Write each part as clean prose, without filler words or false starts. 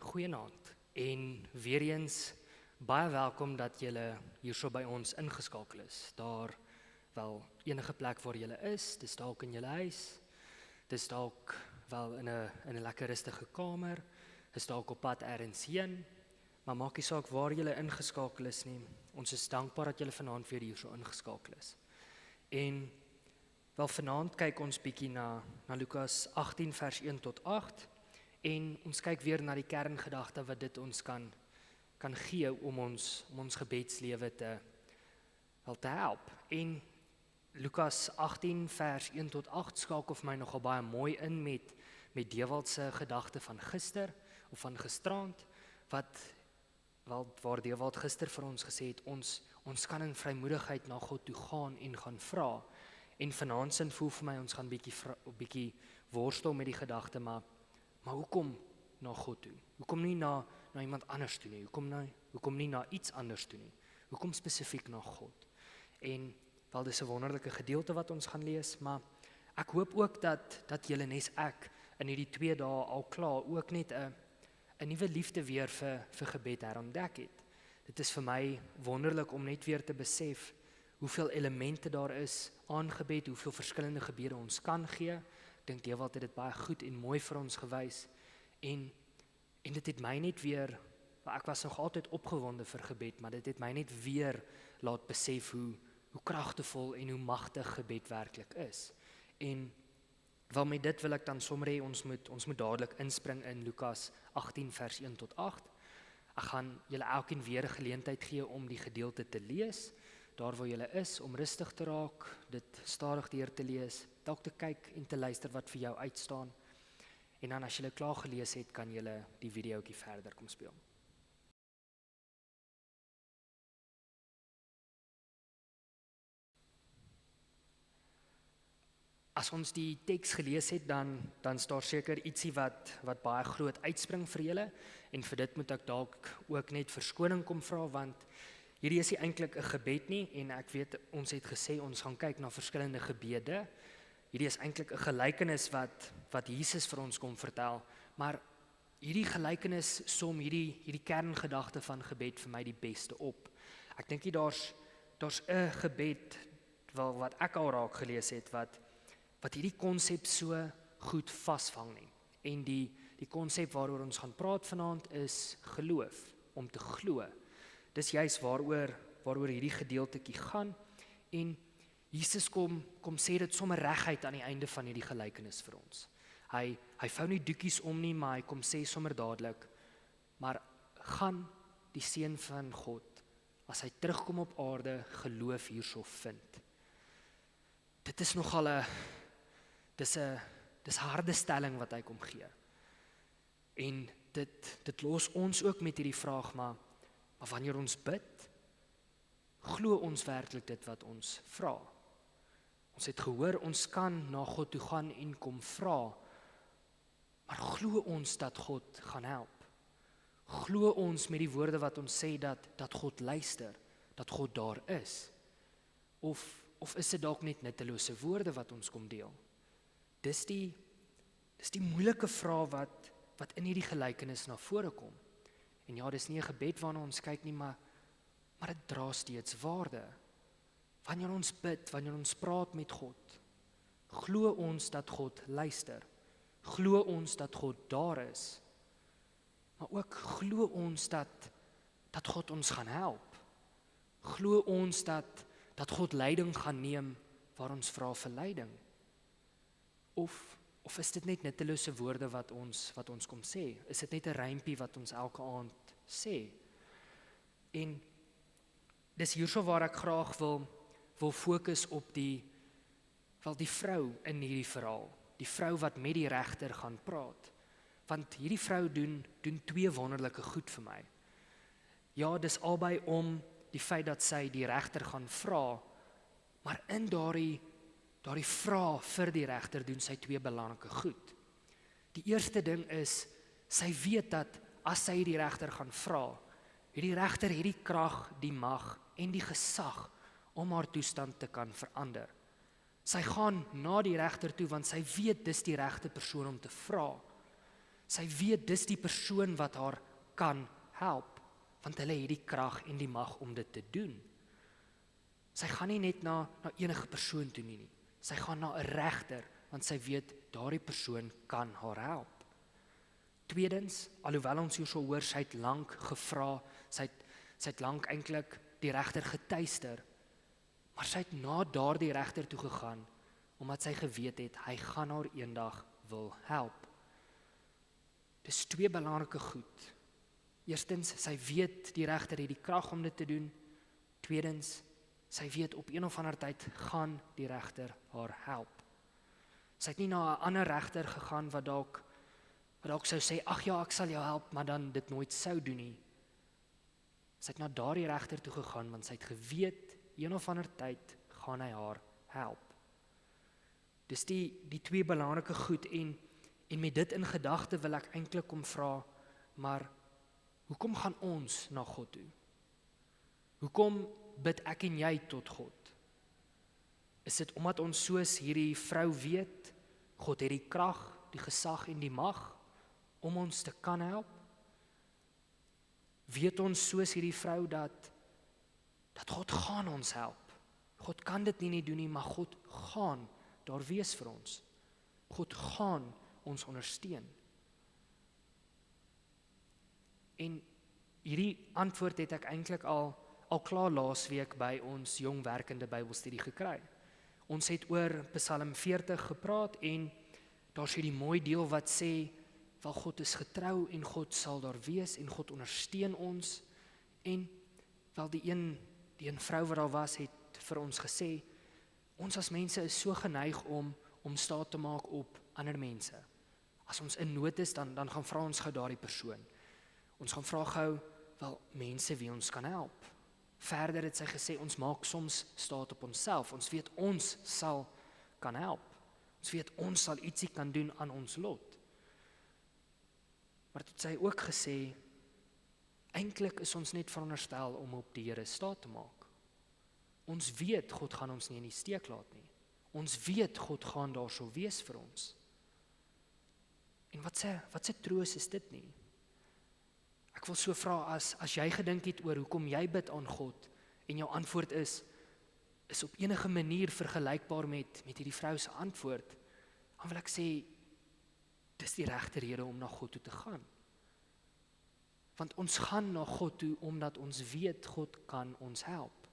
Goeienaand en weer eens baie welkom dat julle hierso by ons ingeskakel is. Daar wel enige plek waar julle is, dis dalk in julle huis, dis dalk wel in 'n lekker rustige kamer, is dalk op pad ergens heen, maar maak nie saak waar julle ingeskakel is nie. Ons is dankbaar dat julle vanaand weer hierso ingeskakel is. En wel vanaand kyk ons bietjie na Lukas 18 vers 1 tot 8 en ons kyk weer na die kerngedagte wat dit ons kan gee om ons gebedslewe te help. En Lukas 18 vers 1 tot 8 skakel vir my nogal baie mooi in met Dewald se gedagte van gister of van gisterand waar Dewald gister vir ons gesê het ons kan in vrymoedigheid na God toe gaan en gaan vra. En vanaand sin voel vir my ons gaan bietjie worstel met die gedagte, maar hoekom na God toe? Hoekom nie na iemand anders toe nie? Hoekom nie na iets anders toe nie? Hoekom spesifiek na God? En wel dis 'n wonderlike gedeelte wat ons gaan lees, maar ek hoop ook dat julle nes ek in hierdie 2 dae al klaar ook net 'n nuwe liefde weer vir gebed herontdek het. Dit is vir my wonderlik om net weer te besef hoeveel elemente daar is aan gebed, hoeveel verskillende gebede ons kan gee. Ek dink Dewald het dit baie goed en mooi vir ons gewys. En dit het my net weer, ek was nog altyd opgewonde vir gebed, maar dit het my net weer laat besef hoe kragtevol en hoe magtig gebed werklik is. En wel met dit wil ek dan sommer hê ons moet dadelik inspring in Lukas 18 vers 1 tot 8. Ek gaan julle elkeen weer 'n geleentheid gee om die gedeelte te lees, daar waar julle is, om rustig te raak, dit stadig deur te lees, dalk te kyk en te luister wat vir jou uitstaan. En dan as julle klaar gelees het, kan julle die videoetjie verder kom speel. As ons die teks gelees het, dan staan seker ietsie wat baie groot uitspring vir julle, en vir dit moet ek dalk ook net verskoning kom vra, want hierdie is nie eintlik 'n gebed nie, en ek weet ons het gesê ons gaan kyk na verskillende gebede. Hierdie is eintlik 'n gelykenis wat Jesus vir ons kom vertel, maar hierdie gelykenis som hierdie kerngedagte van gebed vir my die beste op. Ek dink nie daar's 'n gebed wat ek al raak gelees het wat hierdie konsep so goed vasvang nie. En die konsep waaroor ons gaan praat vanaand is geloof, om te glo. Dis juist waaroor hierdie gedeeltetjie gaan, en Jesus kom sê dit sommer reguit aan die einde van hierdie gelykenis vir ons. Hy vou nie doekies om nie, maar hy kom sê sommer dadelik, maar gaan die seun van God, as hy terugkom op aarde, geloof hierso vind. Dit is nogal dis 'n harde stelling wat hy kom gee. En dit los ons ook met hierdie vraag, maar wanneer ons bid, glo ons werklik dit wat ons vra? Ons het gehoor, ons kan na God toe gaan en kom vra, maar glo ons dat God gaan help? Glo ons met die woorde wat ons sê dat God luister, dat God daar is? Of is dit dalk net nuttelose woorde wat ons kom deel? Dis die moeilike vraag wat in hierdie gelykenis na vore kom. En ja, dis nie 'n gebed waarna ons kyk nie, maar dit dra steeds waarde. Wanneer ons bid, wanneer ons praat met God, glo ons dat God luister, glo ons dat God daar is, maar ook glo ons dat God ons gaan help, glo ons dat God leiding gaan neem waar ons vra vir leiding, of is dit net nuttelose woorde wat ons kom sê? Is dit net 'n rympie wat ons elke aand sê? En dis hierso waar ek graag wil fokus op die vrou in hierdie verhaal, die vrou wat met die regter gaan praat, want hierdie vrou doen 2 wonderlike goed vir my. Ja, dis albei om die feit dat sy die regter gaan vra, maar in daardie vraag vir die regter doen sy 2 belangrike goed. Die eerste ding is, sy weet dat as sy die regter gaan vra, hierdie regter het die krag, die mag en die gesag om haar toestand te kan verander. Sy gaan na die regter toe, want sy weet dis die regte persoon om te vra. Sy weet dis die persoon wat haar kan help, want hulle het die krag en die mag om dit te doen. Sy gaan nie net na enige persoon toe nie. Sy gaan na 'n regter, want sy weet daardie persoon kan haar help. Tweedens, alhoewel ons hier so hoor, sy het lank gevra, sy het lank eintlik die regter getuister, maar sy het na daardie regter toe gegaan, omdat sy geweet het, hy gaan haar eendag wil help. Dis twee belangrike goed. Eerstens, sy weet die regter het die krag om dit te doen. Tweedens, sy weet op een of ander tyd gaan die regter haar help. Sy het nie na 'n ander regter gegaan wat dalk sou sê, ag ja, ek sal jou help, maar dan dit nooit sou doen nie. Sy het na daardie regter toe gegaan, want sy het geweet, een of ander tyd gaan hy haar help. Dis die twee belangrike goed, en met dit in gedagte wil ek eintlik om vra, maar hoekom gaan ons na God toe? Hoekom bid ek en jy tot God? Is dit omdat ons soos hierdie vrou weet, God het die krag, die gesag en die mag om ons te kan help? Weet ons soos hierdie vrou dat God gaan ons help? God kan dit nie doen nie, maar God gaan daar wees vir ons. God gaan ons ondersteun. En hierdie antwoord het ek eintlik al klaar laasweek by ons jong werkende Bybelstudie gekry. Ons het oor Psalm 40 gepraat, en daar is hierdie mooi deel wat sê, wel God is getrou en God sal daar wees en God ondersteun ons. En wel die een vrou wat daar was, het vir ons gesê, ons as mense is so geneig om staat te maak op ander mense. As ons in nood is, dan gaan vra ons gou daardie persoon. Ons gaan vra gou, wel mense wie ons kan help. Verder het sy gesê, ons maak soms staat op onsself. Ons weet ons sal kan help. Ons weet ons sal ietsie kan doen aan ons lot. Maar het sy ook gesê, eintlik is ons net veronderstel om op die Here staat te maak. Ons weet God gaan ons nie in die steek laat nie. Ons weet God gaan daar sou wees vir ons. En wat se troos is dit nie? Ek wil so vra, as jy gedink het oor hoekom jy bid aan God, en jou antwoord is op enige manier vergelykbaar met hierdie vrou se antwoord, dan wil ek sê, dis die regte rede om na God toe te gaan. Want ons gaan na God toe, omdat ons weet God kan ons help.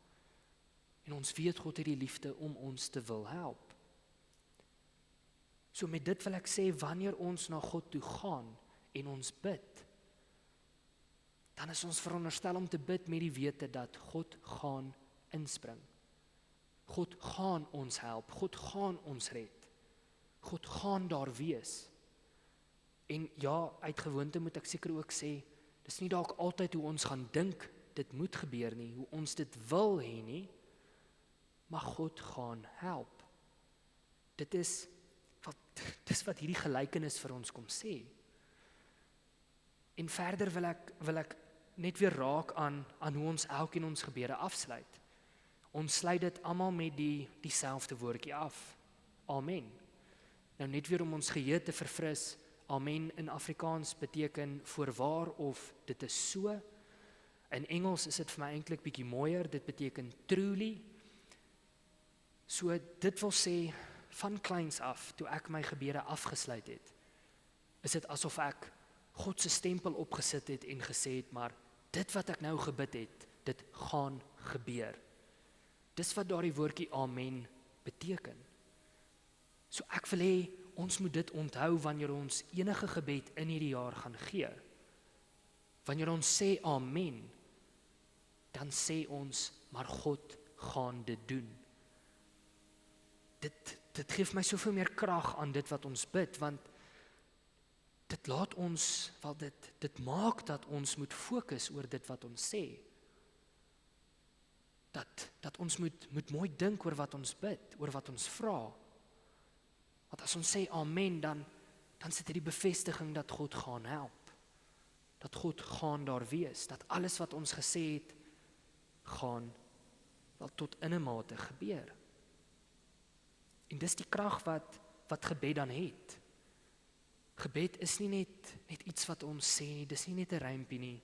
En ons weet God het die liefde om ons te wil help. So met dit wil ek sê, wanneer ons na God toe gaan, en ons bid, dan is ons veronderstel om te bid met die wete dat God gaan inspring. God gaan ons help, God gaan ons red. God gaan daar wees. En ja, uit gewoonte moet ek seker ook sê, dis nie dalk altyd hoe ons gaan dink, dit moet gebeur nie, hoe ons dit wil hê nie, maar God gaan help. Dis wat hierdie gelykenis vir ons kom sê. En verder wil ek net weer raak aan hoe ons elkeen ons gebede afsluit. Ons sluit dit almal met dieselfde woordjie af. Amen. Nou net weer om ons geheue te verfris, amen in Afrikaans beteken voorwaar of dit is so. In Engels is dit vir my eintlik bietjie mooier, dit beteken truly. So dit wil sê, van kleins af, toe ek my gebede afgesluit het, is dit asof ek God se stempel opgesit het en gesê het, maar dit wat ek nou gebid het, dit gaan gebeur. Dis wat daardie woordjie amen beteken. So ek wil hê, ons moet dit onthou wanneer ons enige gebed in hierdie jaar gaan gee. Wanneer ons sê amen, dan sê ons, maar God gaan dit doen. Dit geef my soveel meer krag aan dit wat ons bid, want dit laat ons, dit maak dat ons moet fokus oor dit wat ons sê. Dat ons moet mooi dink oor wat ons bid, oor wat ons vra. Want as ons sê amen, dan sit die bevestiging dat God gaan help. Dat God gaan daar wees, dat alles wat ons gesê het, gaan wel tot in 'n mate gebeur. En dis die krag wat gebed dan het. Gebed is nie net iets wat ons sê nie, dis nie net 'n rympie nie.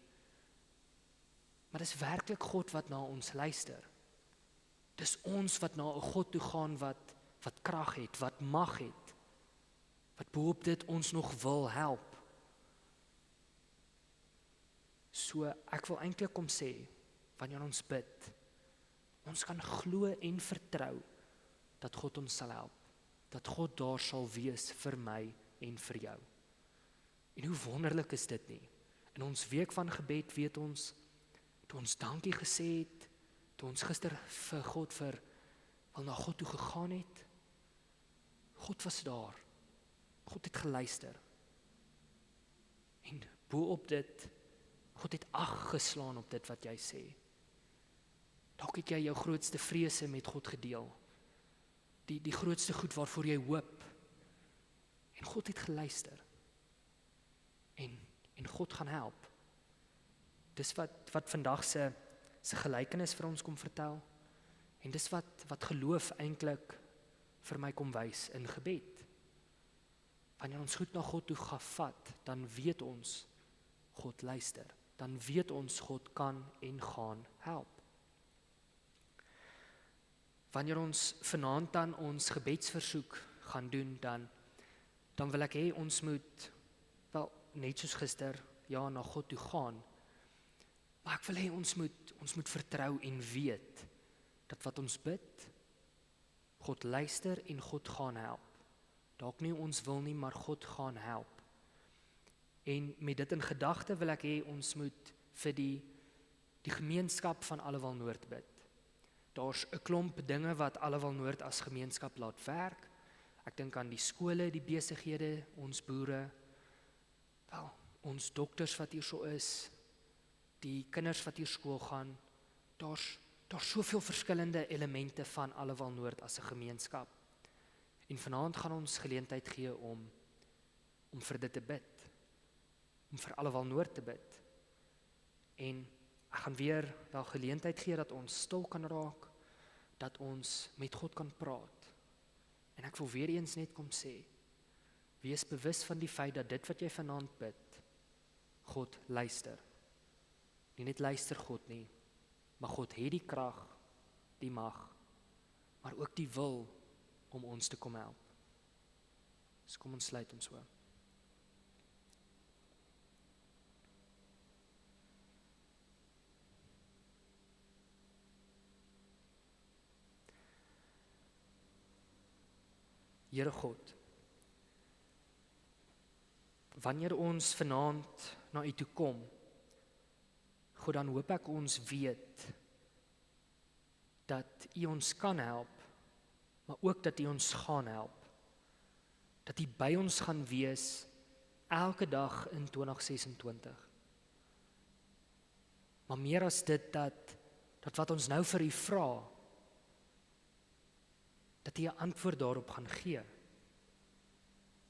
Maar dis werklik God wat na ons luister. Dis ons wat na 'n God toe gaan wat krag het, wat mag het, wat boop dit ons nog wil help. So ek wil eintlik kom sê, wanneer ons bid, ons kan glo en vertrou dat God ons sal help, dat God daar sal wees vir my en vir jou. En hoe wonderlik is dit nie? In ons week van gebed weet ons, toe ons dankie gesê het, toe ons gister vir God wel na God toe gegaan het, God was daar. God het geluister. En bo-op dit, God het ag geslaan op dit wat jy sê. Dalk het jy jou grootste vrese met God gedeel. Die grootste goed waarvoor jy hoop. En God het geluister. En God gaan help. Dis wat vandag se gelykenis vir ons kom vertel. En dis wat geloof eintlik vir my kom wys in gebed. Wanneer ons goed na God toe gaan vat, dan weet ons God luister. Dan weet ons God kan en gaan help. Wanneer ons vanaand dan ons gebedsversoek gaan doen, dan wil ek hê ons moet, wel net soos gister, ja, na God toe gaan. Maar ek wil hê ons moet vertrou en weet dat wat ons bid, God luister en God gaan help. Dalk nie ons wil nie, maar God gaan help. En met dit in gedagte wil ek hê ons moet vir die gemeenskap van Allewil Noord bid. Daar's 'n klomp dinge wat Allewil Noord as gemeenskap laat werk. Ek dink aan die skole, die besighede, ons boere, wel, ons dokters wat hier so is, die kinders wat hier skool gaan. Daar's soveel verskillende elemente van Allewil Noord as 'n gemeenskap. En vanaand gaan ons geleentheid gee om vir dit te bid. Om vir Allewil Noord te bid. En ek gaan weer wel geleentheid gee dat ons stil kan raak, dat ons met God kan praat. En ek wil weer eens net kom sê, wees bewus van die feit dat dit wat jy vanaand bid, God luister. Nie net luister God nie, maar God het die krag, die mag, maar ook die wil om ons te kom help. Dus kom ons sluit ons so. Here God, wanneer ons vanaand na U toe kom, God, dan hoop ek ons weet dat U ons kan help, maar ook dat U ons gaan help. Dat U by ons gaan wees elke dag in 2026. Maar meer as dit, dat wat ons nou vir U vra, dat U 'n antwoord daarop gaan gee.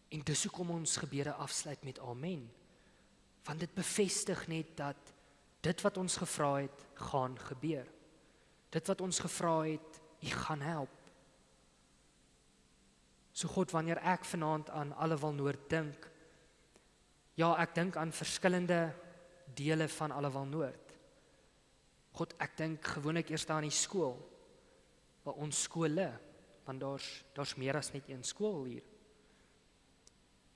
En dis hoekom ons gebede afsluit met amen. Want dit bevestig net dat dit wat ons gevra het, gaan gebeur. Dit wat ons gevra het, U gaan help. So God, wanneer ek vanaand aan Allewil Noord dink, ja, ek dink aan verskillende dele van Allewil Noord. God, ek dink gewoonlik eers aan die skool, by ons skole, want daar's meer as net een skool hier.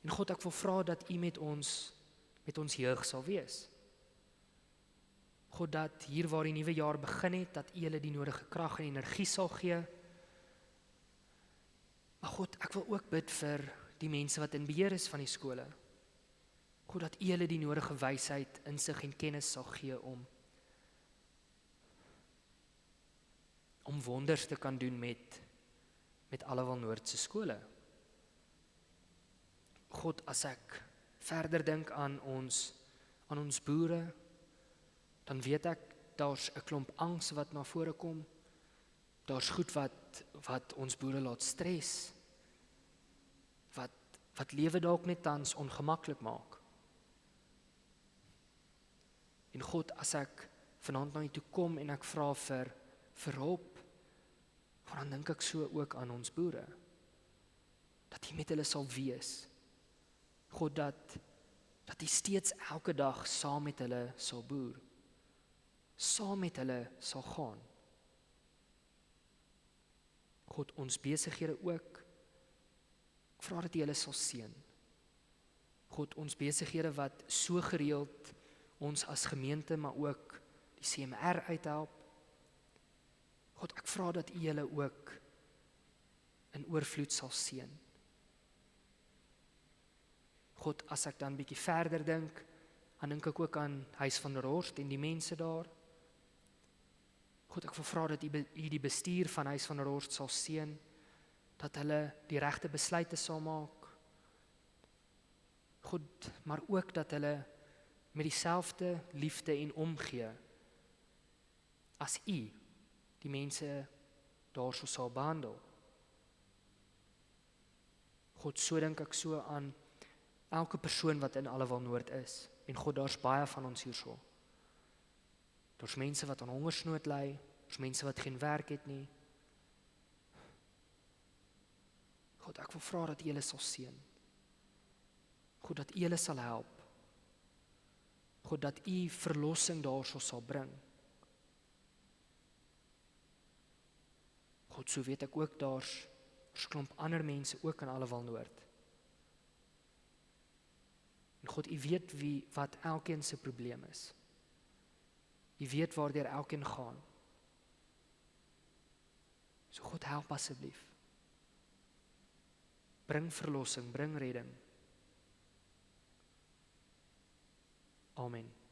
En God, ek wil vra dat U met ons jeug sal wees. God, dat hier waar die nuwe jaar begin het, dat U hulle die nodige krag en energie sal gee. Maar God, ek wil ook bid vir die mense wat in beheer is van die skole. God, dat U hulle die nodige wysheid, insig en kennis sal gee om wonders te kan doen met Allewil Noord se skole. God, as ek verder dink aan ons boere, dan weet ek, daar's 'n klomp angs wat na vore kom. Daar's goed wat ons boere laat stres, wat lewe dalk net tans ongemaklik maak. En God, as ek vanaand na U toe kom en ek vra vir hulp, dan dink ek so ook aan ons boere, dat U met hulle sal wees. God, dat U steeds elke dag saam met hulle sal boer, saam met hulle sal gaan. God, ons besighede ook, ek vra dat U hulle sal seën. God, ons besighede wat so gereeld ons as gemeente, maar ook die CMR uithelp. God, ek vra dat U hulle ook in oorvloed sal seën. God, as ek dan bietjie verder dink, dan dink ek ook aan Huis van der Horst en die mense daar. God, ek wil vra dat U die bestuur van Huis van der Horst sal seën, dat hulle die regte besluite sal maak. God, maar ook dat hulle met dieselfde liefde en omgee as U die mense daarso sal behandel. God, so dink ek so aan elke persoon wat in Allewil Noord is. En God, daar's baie van ons hierso. Daar's mense wat aan hongersnood ly, daar's mense wat geen werk het nie. God, ek wil vra dat U hulle sal seën. God, dat U hulle sal help. God, dat U verlossing daarso sal bring. God, so weet ek ook daar's klomp ander mense ook in Allewil Noord. En God, U weet wat elkeen se probleem is. U weet waardeur elkeen gaan. So God, help asseblief. Bring verlossing, bring redding. Amen.